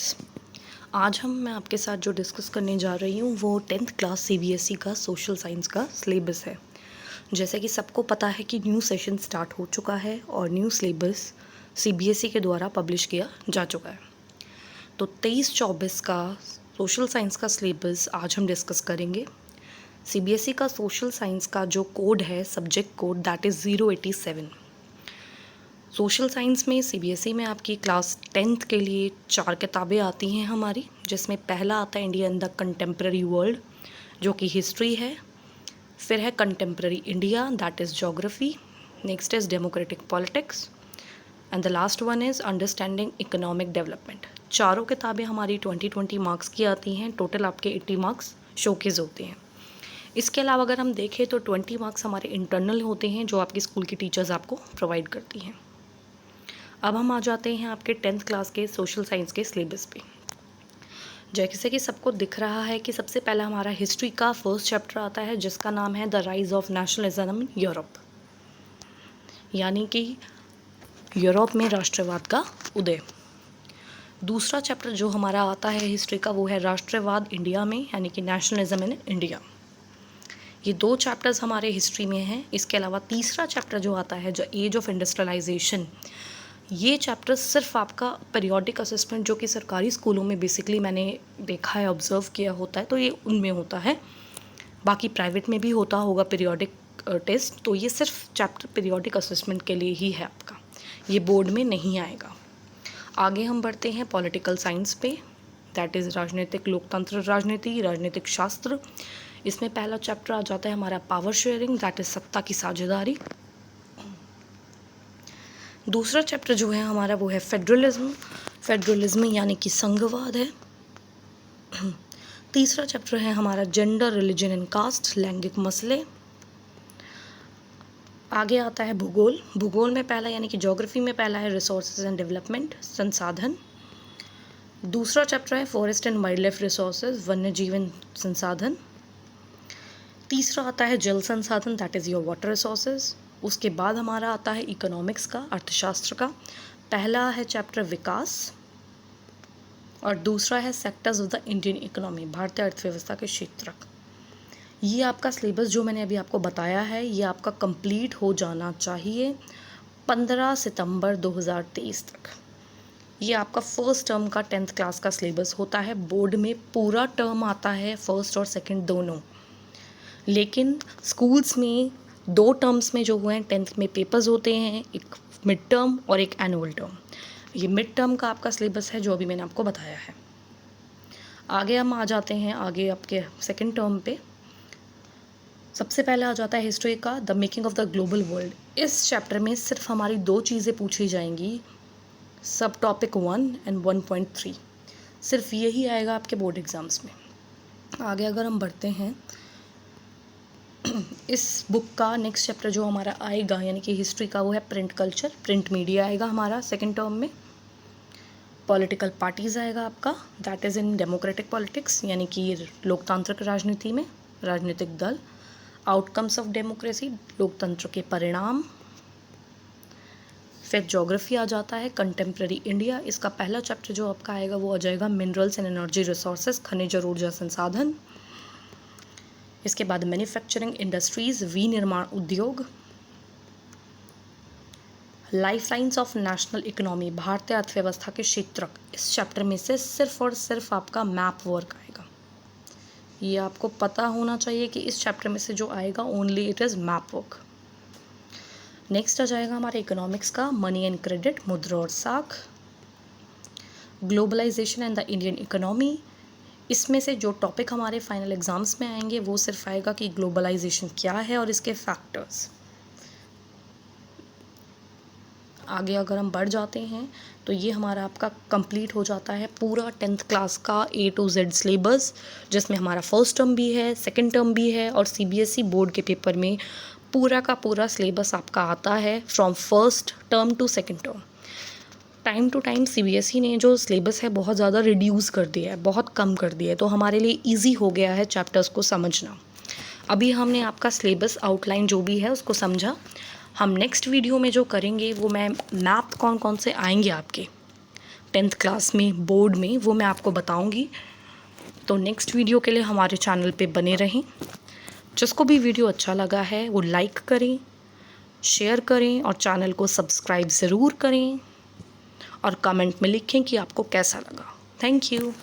Students, आज मैं आपके साथ जो डिस्कस करने जा रही हूँ वो 10th क्लास सीबीएसई का सोशल साइंस का सिलेबस है। जैसे कि सबको पता है कि न्यू सेशन स्टार्ट हो चुका है और न्यू सिलेबस सीबीएसई के द्वारा पब्लिश किया जा चुका है। तो 23-24 का सोशल साइंस का सिलेबस आज हम डिस्कस करेंगे। सीबीएसई का सोशल साइंस का जो कोड है, subject code, that is 087। Social science में सीबीएसई में आपकी क्लास 10th के लिए 4 किताबें आती हैं हमारी, जिसमें पहला आता है India in the contemporary world, जो कि हिस्ट्री है। फिर है contemporary India, that is geography. Next is democratic politics and the last one is understanding economic development. चारों किताबें हमारी 20-20 मार्क्स की आती हैं। टोटल आपके 80 मार्क्स शोकेज होते हैं। इसके अलावा अगर हम देखें तो 20 मार्क्स हमारे इंटरनल होते हैं, जो आपकी स्कूल की टीचर्स आपको प्रोवाइड करती हैं। अब हम आ जाते हैं आपके 10th क्लास के सोशल साइंस के सिलेबस पे। जैसे कि सबको दिख रहा है कि सबसे पहला हमारा हिस्ट्री का फर्स्ट चैप्टर आता है, जिसका नाम है the rise of nationalism in Europe, यानी कि यूरोप में राष्ट्रवाद का उदय। दूसरा चैप्टर जो हमारा आता है हिस्ट्री का वो है राष्ट्रवाद इंडिया में, यानी कि नेशनलिज्म इन इंडिया। ये दो चैप्टर्स हमारे हिस्ट्री में हैं। इसके अलावा तीसरा चैप्टर जो आता है, जो एज ऑफ इंडस्ट्रियलाइजेशन, ये चैप्टर सिर्फ आपका पीरियोडिक असेसमेंट, जो कि सरकारी स्कूलों में बेसिकली मैंने देखा है, ऑब्ज़र्व किया होता है, तो ये उनमें होता है। बाकी प्राइवेट में भी होता होगा पीरियोडिक टेस्ट। तो ये सिर्फ चैप्टर पीरियोडिक असेसमेंट के लिए ही है आपका, ये बोर्ड में नहीं आएगा। आगे हम बढ़ते हैं पॉलिटिकल साइंस पे, दैट इज़ राजनीतिक लोकतंत्र, राजनीतिक शास्त्र। इसमें पहला चैप्टर आ जाता है हमारा पावर शेयरिंग, दैट इज़ सत्ता की साझेदारी। दूसरा चैप्टर जो है हमारा वो है फेडरलिज्म यानी कि संघवाद है। तीसरा चैप्टर है हमारा जेंडर, रिलीजन एंड कास्ट, लैंगिक मसले। आगे आता है भूगोल में पहला, यानी कि ज्योग्राफी में पहला है रिसोर्सेज एंड डेवलपमेंट, संसाधन। दूसरा चैप्टर है forest and wild life resources, वन्य जीवन संसाधन। तीसरा आता है जल संसाधन, that is your water resources. उसके बाद हमारा आता है इकोनॉमिक्स का, अर्थशास्त्र का। पहला है चैप्टर विकास और दूसरा है sectors of the Indian economy, भारतीय अर्थव्यवस्था के क्षेत्र। ये आपका सिलेबस जो मैंने अभी आपको बताया है, ये आपका कंप्लीट हो जाना चाहिए 15 सितंबर 2023 तक। ये आपका फर्स्ट टर्म का 10th क्लास का सिलेबस होता है। बोर्ड में पूरा टर्म आता है, फर्स्ट और सेकेंड दोनों, लेकिन स्कूल्स में 2 टर्म्स में जो हुए हैं 10th में पेपर्स होते हैं, एक मिड टर्म और एक एनुअल टर्म। ये मिड टर्म का आपका सिलेबस है जो अभी मैंने आपको बताया है। आगे हम आ जाते हैं आगे आपके सेकेंड टर्म पे। सबसे पहले आ जाता है हिस्ट्री का the making of the global world. इस चैप्टर में सिर्फ हमारी 2 चीज़ें पूछी जाएंगी, सब टॉपिक 1 एंड 1.3, सिर्फ यही आएगा आपके बोर्ड एग्ज़ाम्स में। आगे अगर हम बढ़ते हैं, इस बुक का नेक्स्ट चैप्टर जो हमारा आएगा यानी कि हिस्ट्री का, वो है प्रिंट कल्चर, प्रिंट मीडिया आएगा हमारा सेकेंड टर्म में। पॉलिटिकल पार्टीज़ आएगा आपका, that is in democratic politics, यानी कि लोकतांत्रिक राजनीति में राजनीतिक दल। आउटकम्स ऑफ डेमोक्रेसी, लोकतंत्र के परिणाम। फिर ज्योग्राफी आ जाता है कंटेम्प्रेरी इंडिया। इसका पहला चैप्टर जो आपका आएगा वो आ जाएगा मिनरल्स एंड एनर्जी रिसोर्सेज, खनिज और ऊर्जा संसाधन। इसके बाद मैन्युफैक्चरिंग इंडस्ट्रीज़, विनिर्माण उद्योग। लाइफलाइंस ऑफ नेशनल इकोनॉमी, भारतीय अर्थव्यवस्था के क्षेत्र। इस चैप्टर में से सिर्फ और सिर्फ आपका मैप वर्क आएगा। ये आपको पता होना चाहिए कि इस चैप्टर में से जो आएगा only it is map work. Next आ जाएगा हमारे इकोनॉमिक्स का मनी एंड क्रेडिट, मुद्रा और साख। Globalization and the Indian economy. इसमें से जो टॉपिक हमारे फाइनल एग्ज़ाम्स में आएंगे वो सिर्फ आएगा कि ग्लोबलाइजेशन क्या है और इसके फैक्टर्स। आगे अगर हम बढ़ जाते हैं तो ये हमारा आपका कंप्लीट हो जाता है पूरा 10th क्लास का A to Z सिलेबस, जिसमें हमारा फर्स्ट टर्म भी है, सेकेंड टर्म भी है, और सीबीएसई बोर्ड के पेपर में पूरा का पूरा सिलेबस आपका आता है from first term to second term. Time to time CBSE ने जो सिलेबस है बहुत ज़्यादा रिड्यूस कर दिया है, बहुत कम कर दिया है, तो हमारे लिए ईजी हो गया है चैप्टर्स को समझना। अभी हमने आपका सिलेबस आउटलाइन जो भी है उसको समझा। हम नेक्स्ट वीडियो में जो करेंगे वो मैं मैप कौन कौन से आएंगे आपके 10th क्लास में बोर्ड में, वो मैं आपको बताऊंगी। तो नेक्स्ट वीडियो के लिए हमारे चैनल पे बने रहें। जिसको भी वीडियो अच्छा लगा है वो लाइक करें, शेयर करें और चैनल को सब्सक्राइब ज़रूर करें और कमेंट में लिखें कि आपको कैसा लगा। Thank you.